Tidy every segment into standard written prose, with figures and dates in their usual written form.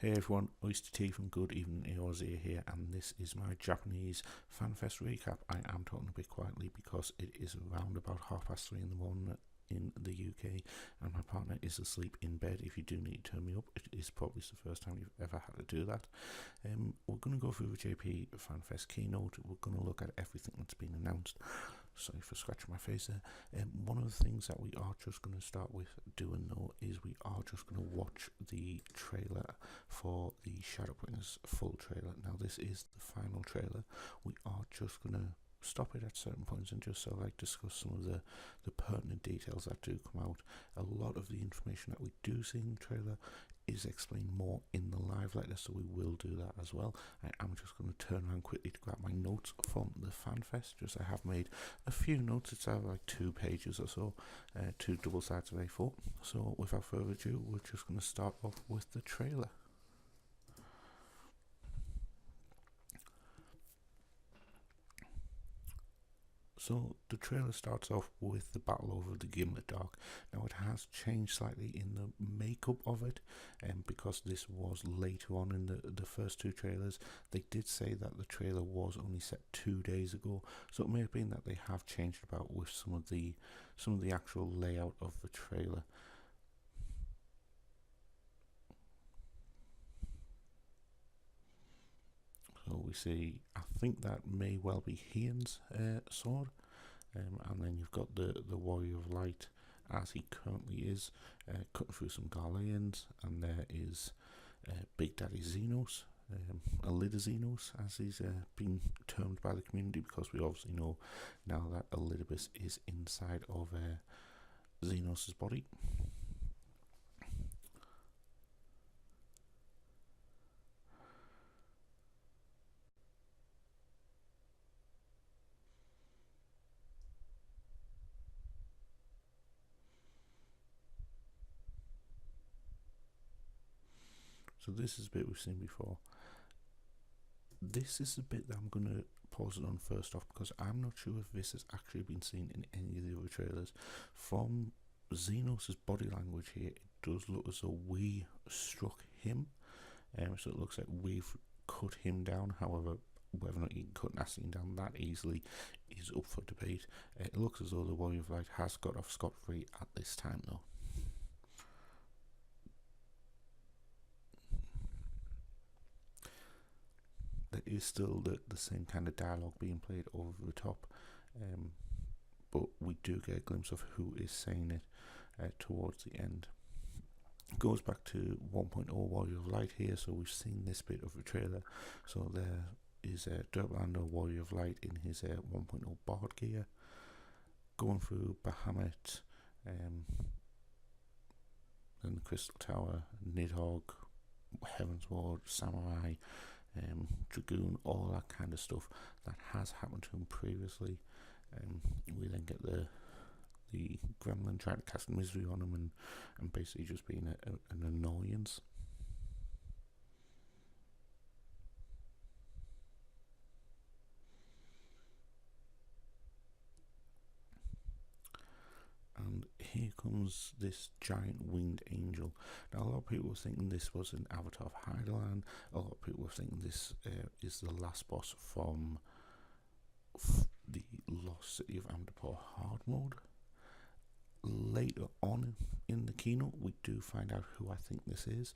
Hey everyone, Oisty T from Good Evening AOZ here, and this is my Japanese FanFest recap. I am talking a bit quietly because it is around about 3:30 in the morning in the UK, and my partner is asleep in bed. If you do need to turn me up, it is probably the first time you've ever had to do that. We're going to go through the JP FanFest keynote. We're going to look at everything that's been announced. Sorry for scratching my face there. One of the things that we are just going to start with doing though is we are just going to watch the trailer for the Shadowbringers full trailer. Now this is the final trailer. We are just going to stop it at certain points and just sort of like discuss some of the pertinent details that do come out. A lot of the information that we do see in the trailer is explained more in the live letter, so we will do that as well. I am just going to turn around quickly to grab my notes from the FanFest. Just I have made a few notes. It's like 2 pages or so, 2 double sides of A4. So without further ado, we're just going to start off with the trailer. So the trailer starts off with the battle over the Gimlet Dark. Now it has changed slightly in the makeup of it, because this was later on in the first 2 trailers. They did say that the trailer was only set 2 days ago, so it may have been that they have changed about with some of the actual layout of the trailer. So we see, I think that may well be Hian's sword, and then you've got the Warrior of Light as he currently is, cutting through some Garleans, and there is Big Daddy Xenos, Elida Xenos as he's been termed by the community, because we obviously know now that Elidibus is inside of Xenos' body. So this is a bit we've seen before. This is the bit that I'm going to pause it on first off, because I'm not sure if this has actually been seen in any of the other trailers. From Xenos' body language here, it does look as though we struck him, so it looks like we've cut him down. However, whether or not you can cut Nassim down that easily is up for debate. It looks as though the Warrior of Light has got off scot-free at this time though. There is still the same kind of dialogue being played over the top, but we do get a glimpse of who is saying it towards the end. It goes back to 1.0 Warrior of Light here, so we've seen this bit of the trailer. So there is Derblando Warrior of Light in his 1.0 Bard gear, going through Bahamut, then the Crystal Tower, Nidhogg, Heaven's Ward, Samurai, Dragoon, all that kind of stuff that has happened to him previously. We then get the gremlin trying to cast misery on him and basically just being an annoyance. And here comes this giant winged angel. Now a lot of people were thinking this was an avatar of Heideland. A lot of people were thinking this is the last boss from the Lost City of Amdapor hard mode. Later on in the keynote we do find out who I think this is,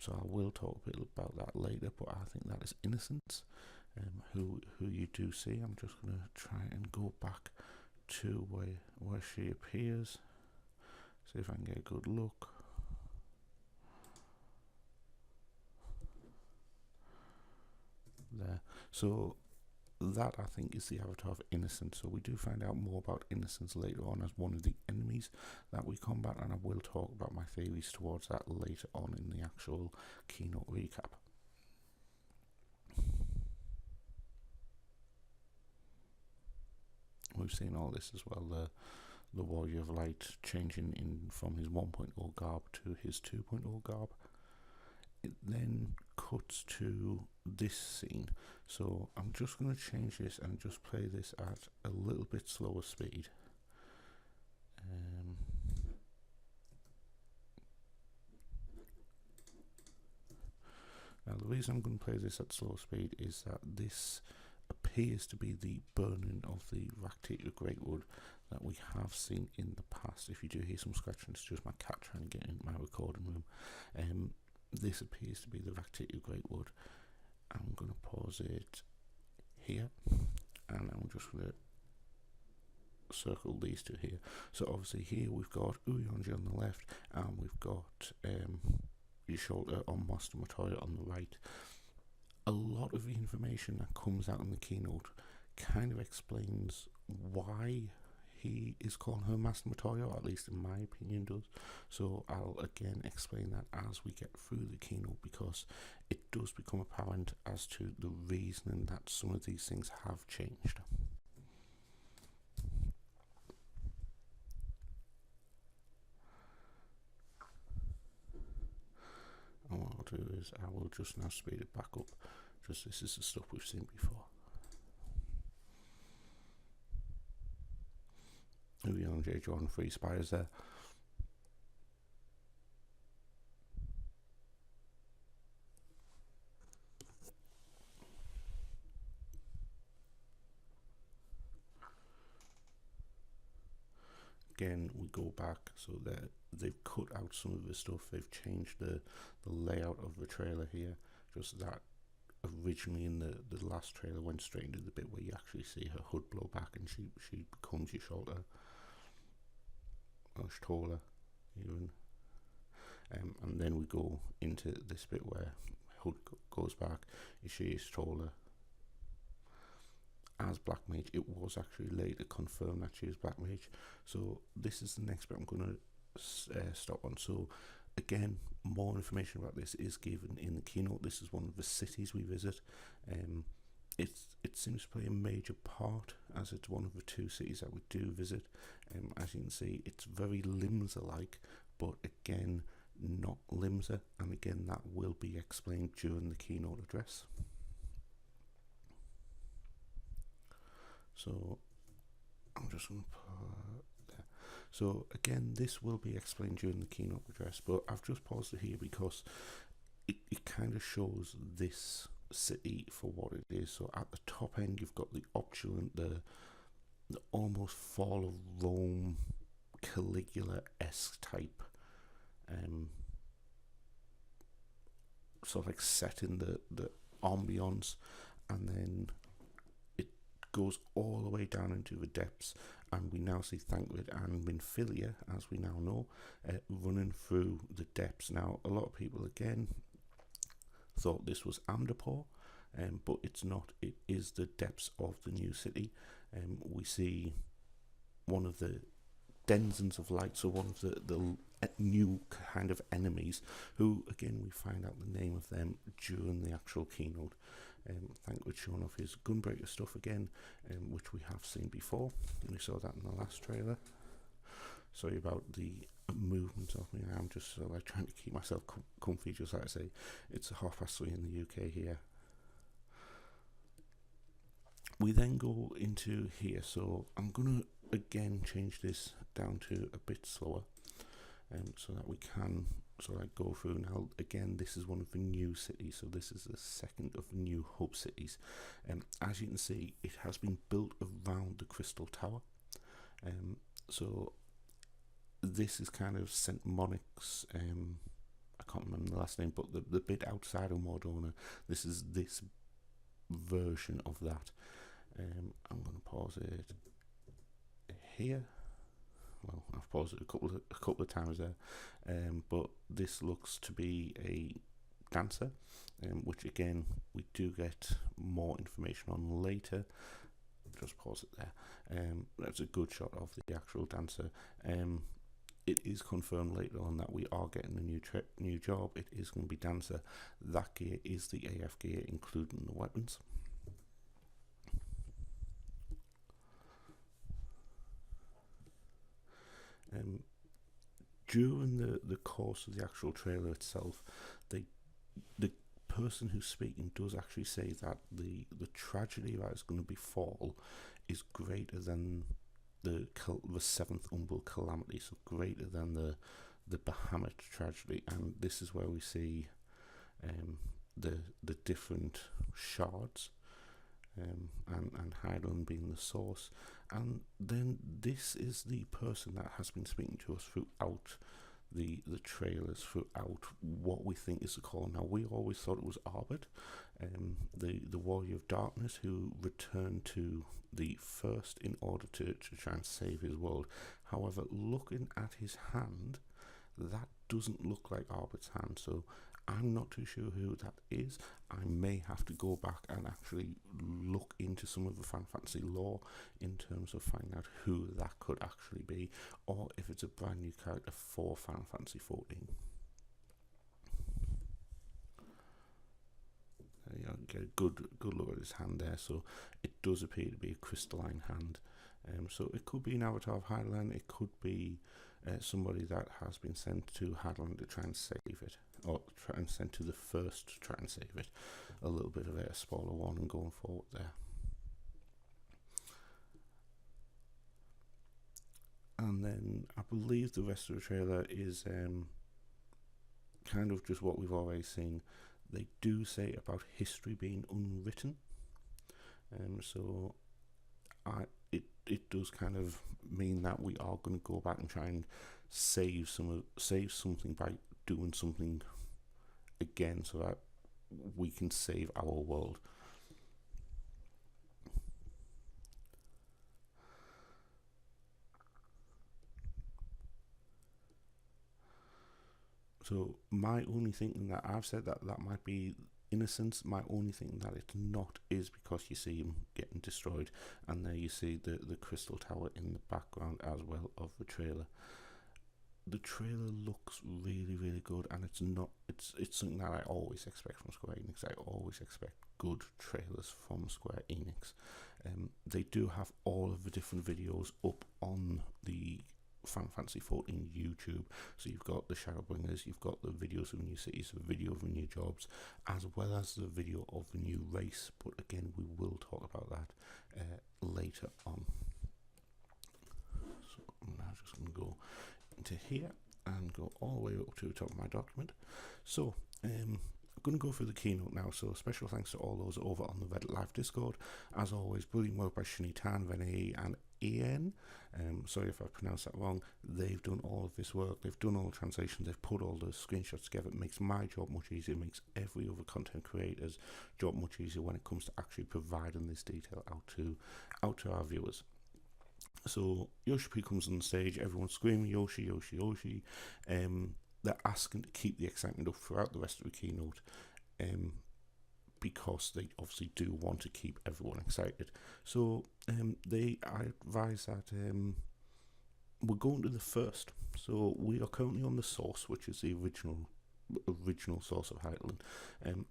so I will talk a bit about that later, but I think that is Innocence, who you do see. I'm just going to try and go back to where she appears, see if I can get a good look. There. So that I think is the avatar of Innocence. So we do find out more about Innocence later on as one of the enemies that we combat, and I will talk about my theories towards that later on in the actual keynote recap. We've seen all this as well, the Warrior of Light changing in from his 1.0 garb to his 2.0 garb. It then cuts to this scene, so I'm just going to change this and just play this at a little bit slower speed. reason I'm going to play this at slow speed is that this appears to be the burning of the Ractita Greatwood that we have seen in the past. If you do hear some scratching, it's just my cat trying to get in my recording room. This appears to be the Ractita Greatwood. I'm going to pause it here, and I'm just going to circle these two here. So obviously here we've got Uyonji on the left, and we've got Yasholta on Master Matoya on the right. A lot of the information that comes out in the keynote kind of explains why he is calling her Master Matoya, or at least in my opinion does. So I'll again explain that as we get through the keynote, because it does become apparent as to the reasoning that some of these things have changed. And what I'll do is I will just now speed it back up. Just this is the stuff we've seen before. Uyonji drawing 3 spires there. Again, we go back, so that they've cut out some of the stuff. They've changed the layout of the trailer here, just that originally in the last trailer went straight into the bit where you actually see her hood blow back and she becomes Yasholta, or Shtola even, and then we go into this bit where hood goes back. She is Shtola as Black Mage. It was actually later confirmed that she is Black Mage. So this is the next bit I'm going to stop on. So again, more information about this is given in the keynote. This is one of the cities we visit. It seems to play a major part, as it's one of the 2 cities that we do visit. As you can see, it's very Limsa-like, but again, not Limsa, and again, that will be explained during the keynote address. So I'm just going to put there. So again, this will be explained during the keynote address, but I've just paused it here because it kind of shows this city for what it is. So at the top end, you've got the opulent, the almost fall of Rome, Caligula-esque type, sort of like setting the ambience, and then goes all the way down into the depths, and we now see Thancred and Minfilia, as we now know, running through the depths. Now, a lot of people again thought this was Amdapor, but it's not. It is the depths of the new city. We see one of the denizens of light, so one of the new kind of enemies, who again we find out the name of them during the actual keynote. Thancred showing off his Gunbreaker stuff again, which we have seen before. We saw that in the last trailer. Sorry about the movement of me. I'm just like trying to keep myself comfy, just like I say. It's 3:30 in the UK here. We then go into here, so I'm gonna again change this down to a bit slower, so that we can go through. Now again, this is one of the new cities, so this is the second of the new hub cities. As you can see, it has been built around the Crystal Tower, so this is kind of St. Monic's, I can't remember the last name, but the bit outside of Mordona, this is this version of that. I'm going to pause it here. Well, I've paused it a couple of times there, but this looks to be a dancer, which again we do get more information on later. Just pause it there. That's a good shot of the actual dancer. It is confirmed later on that we are getting a new job. It is going to be dancer. That gear is the AF gear, including the weapons. During the course of the actual trailer itself, the person who's speaking does actually say that the tragedy that is going to befall is greater than the 7th Umbral calamity, so greater than the Bahamut tragedy. And this is where we see the different shards, and Hyland being the source. And then this is the person that has been speaking to us throughout the trailers, throughout what we think is the call. Now, we always thought it was Arbit, the Warrior of Darkness, who returned to the First in order to try and save his world. However, looking at his hand, that doesn't look like Arbit's hand, so I'm not too sure who that is. I may have to go back and actually look into some of the Final Fantasy lore in terms of finding out who that could actually be, or if it's a brand new character for Final Fantasy 14. You get a good look at his hand there, so it does appear to be a crystalline hand. So it could be an avatar of Hyland, it could be somebody that has been sent to Hyland to try and save it, or try and sent to the First to try and save it. A little bit of a spoiler warning going forward there. And then I believe the rest of the trailer is kind of just what we've already seen. They do say about history being unwritten, so it does kind of mean that we are going to go back and try and save something by doing something again, so that we can save our world. So my only thinking that I've said that might be innocence, my only thinking that it's not is because you see him getting destroyed, and there you see the crystal tower in the background as well of the trailer. The trailer looks really, really good, and it's something that I always expect from Square Enix. I always expect good trailers from Square Enix. They do have all of the different videos up on the Final Fantasy 14 YouTube, so you've got the Shadowbringers, you've got the videos of new cities, the video of the new jobs, as well as the video of the new race, but again we will talk about that later on. So I'm now just going to go into here and go all the way up to the top of my document. So I'm going to go through the keynote now, so special thanks to all those over on the Reddit Live Discord. As always, brilliant work by Shinitan, Renee and Ian. Sorry if I pronounced that wrong. They've done all of this work, they've done all the translations, they've put all the screenshots together. It makes my job much easier, it makes every other content creator's job much easier when it comes to actually providing this detail out to our viewers. So Yoshi P comes on stage, everyone's screaming Yoshi, Yoshi, Yoshi. They're asking to keep the excitement up throughout the rest of the keynote, because they obviously do want to keep everyone excited. So they advise that we're going to the First. So we are currently on the Source, which is the original source of Hyland.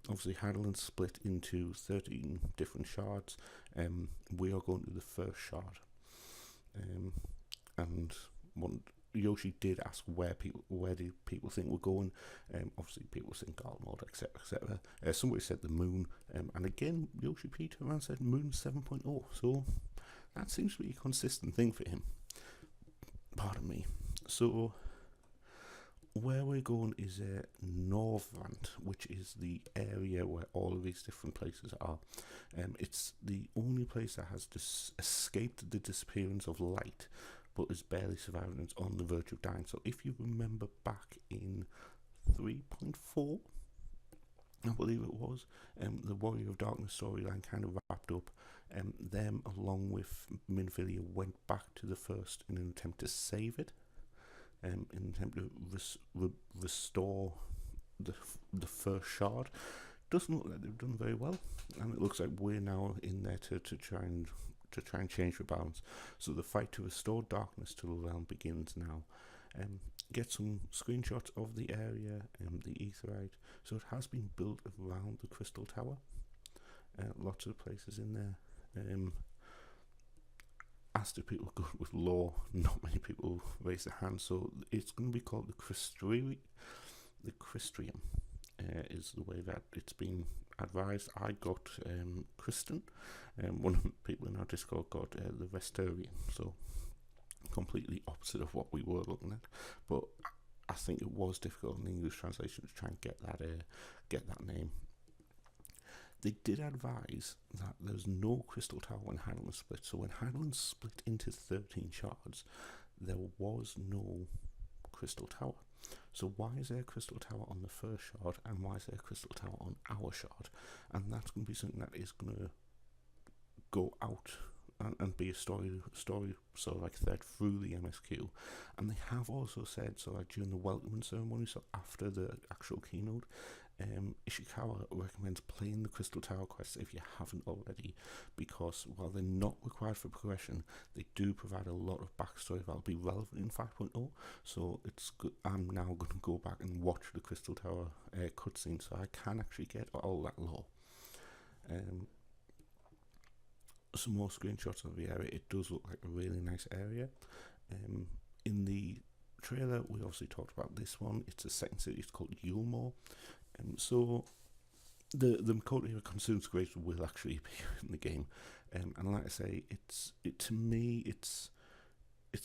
Obviously Hyland's split into 13 different shards. We are going to the First shard. And Yoshi did ask where do people think we're going. Obviously people think Garlemald, etc, etc. Somebody said the moon, and again Yoshi P turned around and said Moon 7.0, so that seems to be a consistent thing for him. Pardon me. So where we're going is Northrend, which is the area where all of these different places are. It's the only place that has escaped the disappearance of light, but is barely surviving. It's on the verge of dying. So if you remember back in 3.4, I believe it was, the Warrior of Darkness storyline kind of wrapped up. Them, along with Minfilia, went back to the First in an attempt to save it, in an attempt to restore the First shard. Doesn't look like they've done very well, and it looks like we're now in there to try and change the balance. So the fight to restore darkness to the realm begins now. Get some screenshots of the area, the Aetheryte. So it has been built around the Crystal Tower. Lots of places in there. As to people good with lore, not many people raise their hands. So it's going to be called the Cristrium. The Cristrium is the way that it's been advised. I got Kristen, one of the people in our Discord got the Vesterian, so completely opposite of what we were looking at. But I think it was difficult in the English translation to try and get that name. They did advise that there's no Crystal Tower when Highlands split. So when Highlands split into 13 shards, there was no Crystal Tower. So why is there a Crystal Tower on the first shard, and why is there a Crystal Tower on our shard? And that's going to be something that is going to go out and be a story sort of like thread through the MSQ. And they have also said, so like during the welcoming ceremony, so after the actual keynote, Ishikawa recommends playing the Crystal Tower quests if you haven't already, because while they're not required for progression, they do provide a lot of backstory that'll be relevant in 5.0. So it's good. I'm now going to go back and watch the Crystal Tower cutscene, so I can actually get all that lore. Some more screenshots of the area. It does look like a really nice area. In the trailer, we obviously talked about this one. It's a second city. It's called Yulmore. So the Makoto Consumes Graves will actually appear in the game. And like I say, to me it's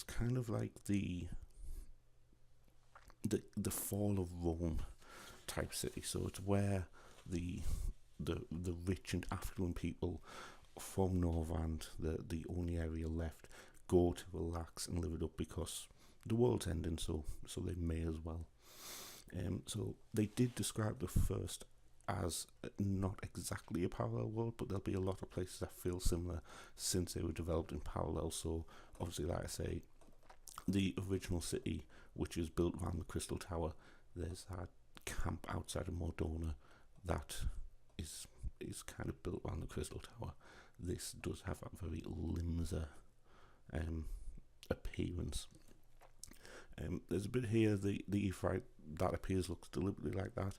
kind of like the fall of Rome type city. So it's where the rich and affluent people from Norvand, the only area left, go to relax and live it up because the world's ending, so they may as well. So they did describe the first as not exactly a parallel world, but there'll be a lot of places that feel similar since they were developed in parallel. So obviously, like I say, the original city, which is built around the Crystal Tower, there's that camp outside of Mordona that is kind of built around the Crystal Tower. This does have a very Limsa appearance. There's a bit here, the Ephraite that appears looks deliberately like that.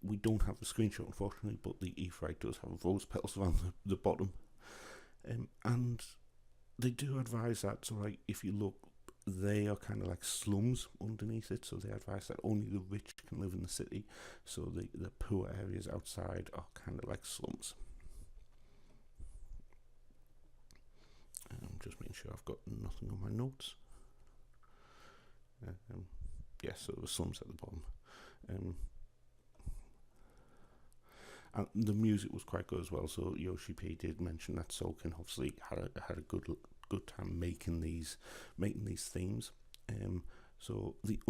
We don't have the screenshot, unfortunately, but the Ephraite does have rose petals around the bottom. And they do advise that, so like if you look, they are kind of like slums underneath it, so they advise that only the rich can live in the city, so the poor areas outside are kind of like slums. Just making sure I've got nothing on my notes. Yes, so the slums at the bottom. And the music was quite good as well. So Yoshi P did mention that Soken obviously had a good time making these themes. So the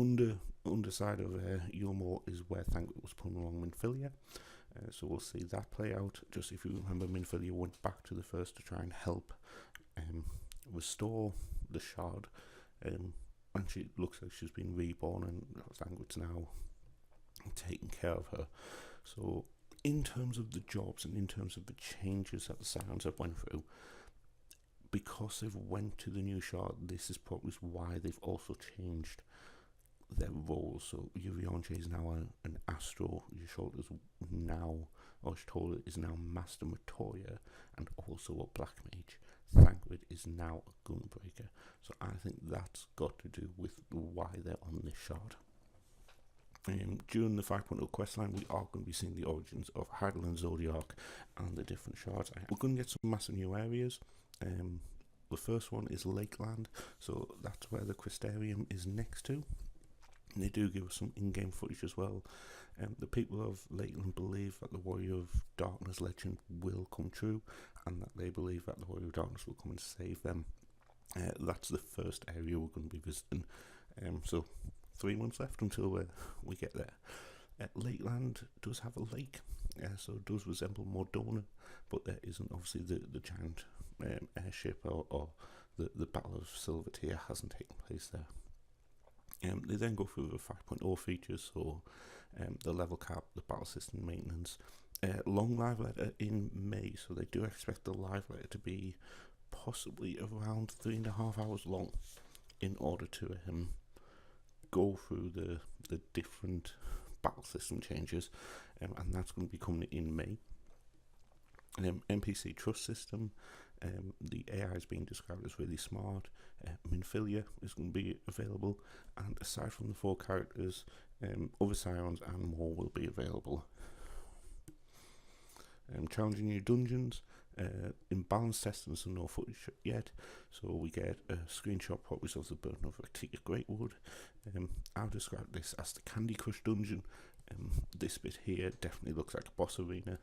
underside of Yulmore is where Thancred was put along Minfilia. So we'll see that play out. Just if you remember, Minfilia went back to the first to try and help restore the shard, and she looks like she's been reborn, and Thancred's now taking care of her. So in terms of the jobs and in terms of the changes that the Scions have went through, because they've went to the new shard, this is probably why they've also changed their roles. So Yurionche is now an Astro, Yasholta is now, or Yasholta is now Master Matoya and also a Black Mage. Thancred is now a Gunbreaker. So I think that's got to do with why they're on this shard. During the 5.0 questline, we are going to be seeing the origins of Heidel and Zodiac and the different shards. We're going to get some massive new areas. The first one is Lakeland, so that's where the Crystarium is next to. And they do give us some in-game footage as well. The people of Lakeland believe that the Warrior of Darkness legend will come true, and that they believe that the Warrior of Darkness will come and save them. That's the first area we're going to be visiting. So 3 months left until we get there. Lakeland does have a lake, so it does resemble Mordona, but there isn't obviously the giant airship or the Battle of Silvertear hasn't taken place there. They then go through the 5.0 features, so the level cap, the battle system maintenance, long live letter in May, so they do expect the live letter to be possibly around 3.5 hours long in order to go through the different battle system changes, and that's going to be coming in May. NPC trust system, the AI is being described as really smart. Minfilia is going to be available, and aside from the 4 characters, other Scions and more will be available. Challenging new dungeons, in balance testing, so no footage yet, so we get a screenshot properties of the Burden of Rectica Greatwood. I'll describe this as the Candy Crush dungeon. This bit here definitely looks like a boss arena.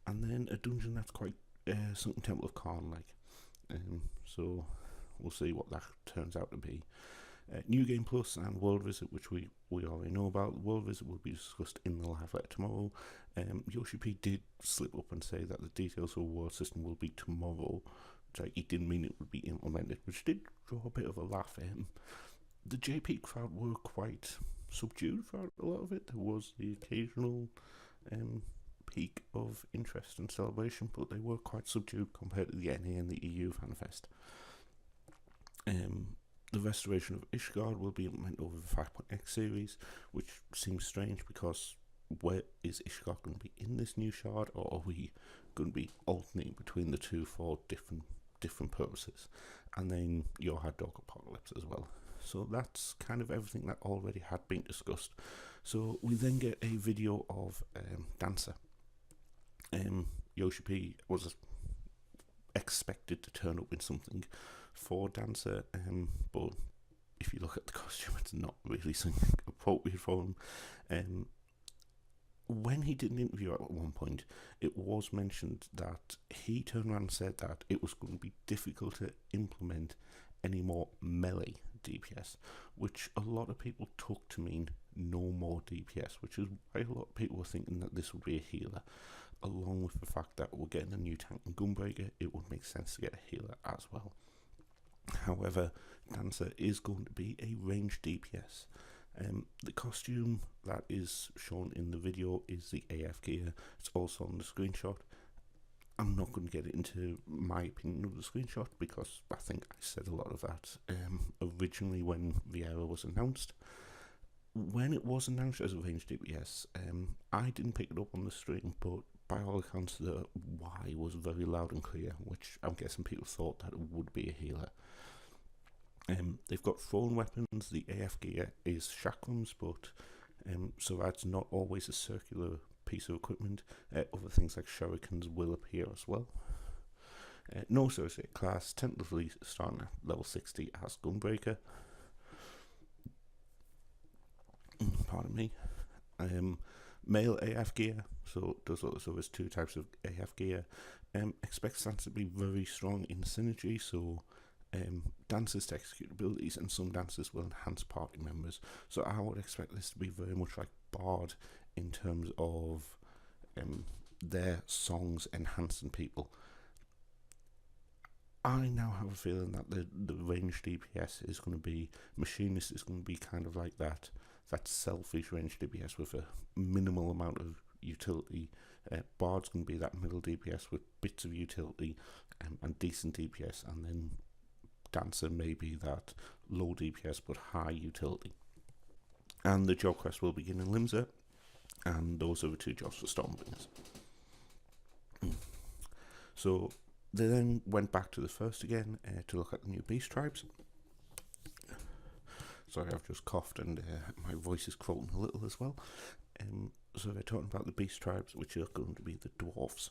and then a dungeon that's quite something Temple of Khan like. So we'll see what that turns out to be. New Game Plus and World Visit, which we already know about. World Visit will be discussed in the live letter tomorrow. Yoshi P did slip up and say that the details of the world system will be tomorrow. Which he didn't mean it would be implemented, which did draw a bit of a laugh. The JP crowd were quite subdued throughout a lot of it. There was the occasional peak of interest and celebration, but they were quite subdued compared to the NA and the EU FanFest. The restoration of Ishgard will be implemented over the 5.x series, which seems strange because where is Ishgard going to be in this new shard, or are we going to be alternating between the two for different purposes? And then you had Dog Apocalypse as well. So that's kind of everything that already had been discussed. So we then get a video of Dancer. Yoshi P was expected to turn up in something for Dancer, but if you look at the costume, it's not really something appropriate for him. When he did an interview at one point, it was mentioned that he turned around and said that it was going to be difficult to implement any more melee DPS, which a lot of people took to mean no more DPS, which is why a lot of people were thinking that this would be a healer. Along with the fact that we're getting a new tank and Gunbreaker, it would make sense to get a healer as well. However, Dancer is going to be a ranged DPS. The costume that is shown in the video is the AF gear. It's also on the screenshot. I'm not going to get into my opinion of the screenshot because I think I said a lot of that originally when Vieira was announced. When it was announced as a ranged DPS, I didn't pick it up on the stream, but by all accounts the Y was very loud and clear, which I'm guessing people thought that it would be a healer. They've got thrown weapons. The AF gear is chakrams, but so that's not always a circular piece of equipment. Other things like shurikens will appear as well. No associate class, tentatively starting at level 60 as Gunbreaker. Pardon me. Male AF gear, so there's two types of AF gear. Expect Stance to be very strong in synergy, so dancers to execute abilities, and some dancers will enhance party members. So I would expect this to be very much like Bard in terms of their songs enhancing people. I now have a feeling that the ranged DPS is going to be Machinist is going to be kind of like that selfish ranged DPS with a minimal amount of utility. Bard's going to be that middle DPS with bits of utility and decent DPS, and then Dancer may be that low DPS but high utility. And the job quest will begin in Limsa, and those are the two jobs for Stormbringers. So they then went back to the first again to look at the new beast tribes. Sorry, I've just coughed and my voice is croaking a little as well. So they're talking about the beast tribes, which are going to be the dwarves.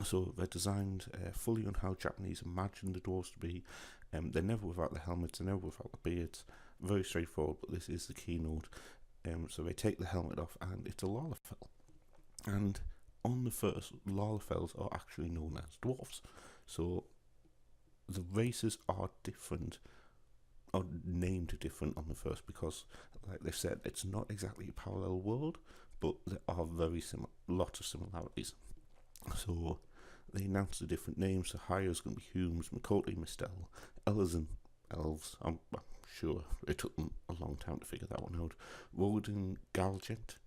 So they're designed fully on how Japanese imagine the dwarves to be. They're never without the helmets, they're never without the beards. Very straightforward, but this is the keynote. So they take the helmet off and it's a Lalafell. And on the first, Lalafells are actually known as dwarves. So the races are different, are named different on the first because, like they've said, it's not exactly a parallel world, but there are very similar, lots of similarities. So they announced the different names. So Haya's going to be Humes, Makote, Mistel, Ella's and Elves. I'm sure it took them a long time to figure that one out. Rodin, Galgent,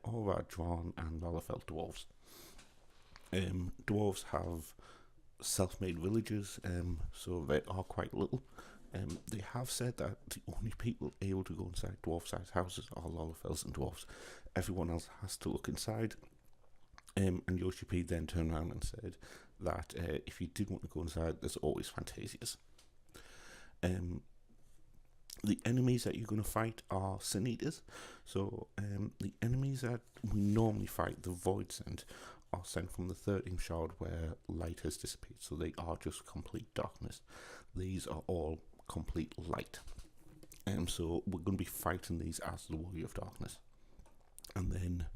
Aura, Dran, and Lalafell dwarves. Dwarves have self-made villages, so they are quite little. They have said that the only people able to go inside dwarf-sized houses are Lalafells and dwarves. Everyone else has to look inside. And Yoshi P then turned around and said that if you did want to go inside, there's always Fantasias. The enemies that you're going to fight are Sin Eaters. So the enemies that we normally fight, the Void Sent, are sent from the 13th shard where light has disappeared. So they are just complete darkness. These are all complete light. So we're going to be fighting these as the Warrior of Darkness. And then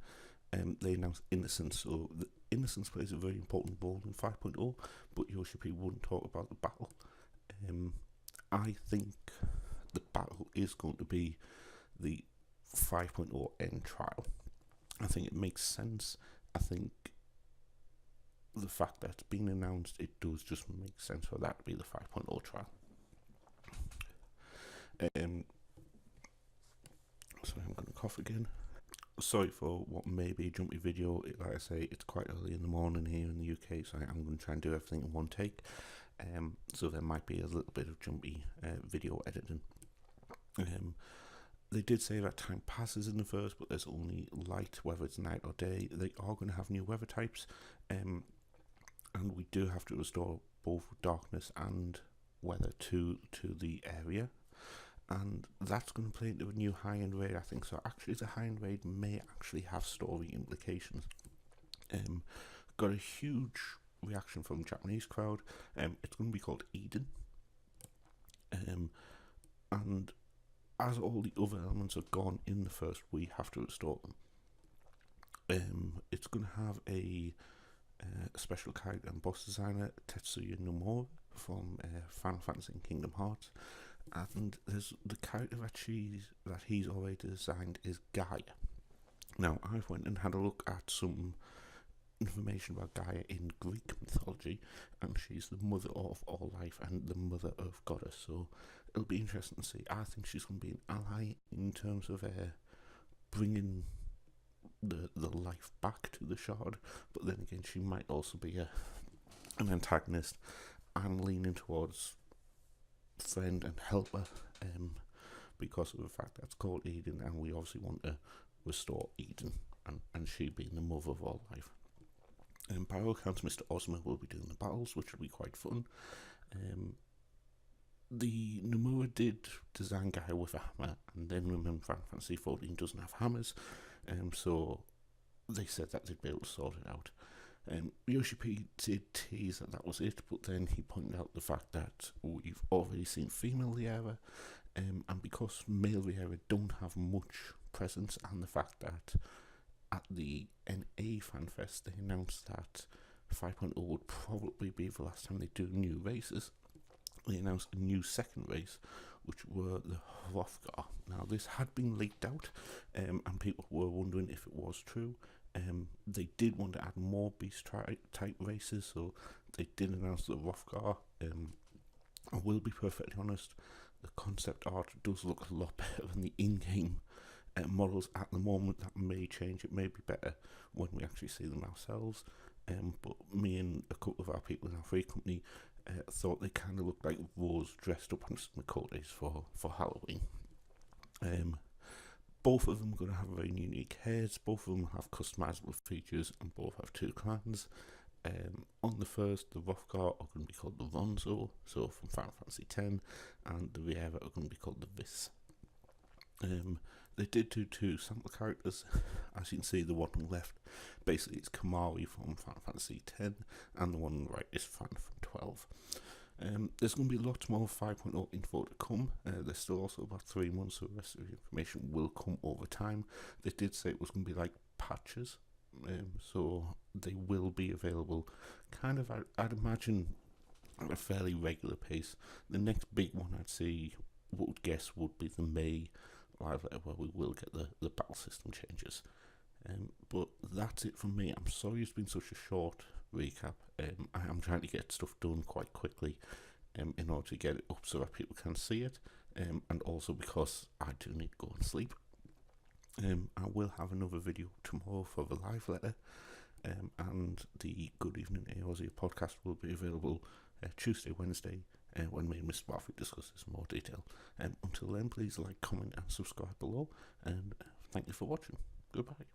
they announced Innocence. So Innocence plays a very important role in 5.0, but Yoshi P wouldn't talk about the battle. I think the battle is going to be the 5.0 end trial. I think it makes sense. I think the fact that it's been announced, it does just make sense for that to be the 5.0 trial. Sorry, I'm going to cough again. Sorry for what may be a jumpy video. Like I say, it's quite early in the morning here in the UK, so I'm going to try and do everything in one take. So there might be a little bit of jumpy video editing. They did say that time passes in the verse, but there's only light, whether it's night or day. They are going to have new weather types, and we do have to restore both darkness and weather to the area, and that's going to play into a new high-end raid, I think. So actually the high-end raid may actually have story implications. Got a huge reaction from the Japanese crowd. It's going to be called Eden, and as all the other elements are gone in the first, we have to restore them. It's going to have a special character and boss designer, Tetsuya Nomura, from Final Fantasy and Kingdom Hearts, and there's the character that he's already designed is Gaia. Now, I've went and had a look at some information about Gaia in Greek mythology, and she's the mother of all life and the mother of goddess, so it'll be interesting to see. I think she's going to be an ally in terms of bringing the life back to the shard, but then again she might also be an antagonist. I'm leaning towards friend and helper, because of the fact that it's called Eden, and we obviously want to restore Eden, and she being the mother of all life. By counts, Mr. Ozma will be doing the battles, which will be quite fun. The Nomura did design Gaia with a hammer, and then remember Final Fantasy 14 doesn't have hammers, so they said that they'd be able to sort it out. Yoshi P did tease that was it, but then he pointed out the fact that we've already seen female Liara, and because male Liara don't have much presence, and the fact that at the NA FanFest they announced that 5.0 would probably be the last time they do new races. They announced a new second race, which were the Hrothgar. Now, this had been leaked out, and people were wondering if it was true. They did want to add more beast type races, so they did announce the Hrothgar. I will be perfectly honest, the concept art does look a lot better than the in-game models at the moment. That may change. It may be better when we actually see them ourselves. But me and a couple of our people in our free company thought they kind of looked like Rose dressed up on Makotes for Halloween. Both of them are going to have very unique heads, both of them have customizable features, and both have two clans. On the first, the Hrothgar are going to be called the Ronzo, so from Final Fantasy X, and the Viera are going to be called the Vis. They did do two sample characters. As you can see, the one on the left, basically it's Kamari from Final Fantasy X, and the one on the right is Fan from 12. There's going to be lots more 5.0 info to come. There's still also about 3 months, so the rest of the information will come over time. They did say it was going to be like patches, so they will be available kind of, I'd imagine, at a fairly regular pace. The next big one would guess would be the May live letter, where we will get the battle system changes. But that's it from me. I'm sorry it's been such a short recap. I am trying to get stuff done quite quickly in order to get it up so that people can see it, and also because I do need to go and sleep. I will have another video tomorrow for the live letter, and the Good Evening AOZ podcast will be available Tuesday, Wednesday, when me and Mr. Barfield discuss this in more detail. Until then, please like, comment and subscribe below, and thank you for watching. Goodbye.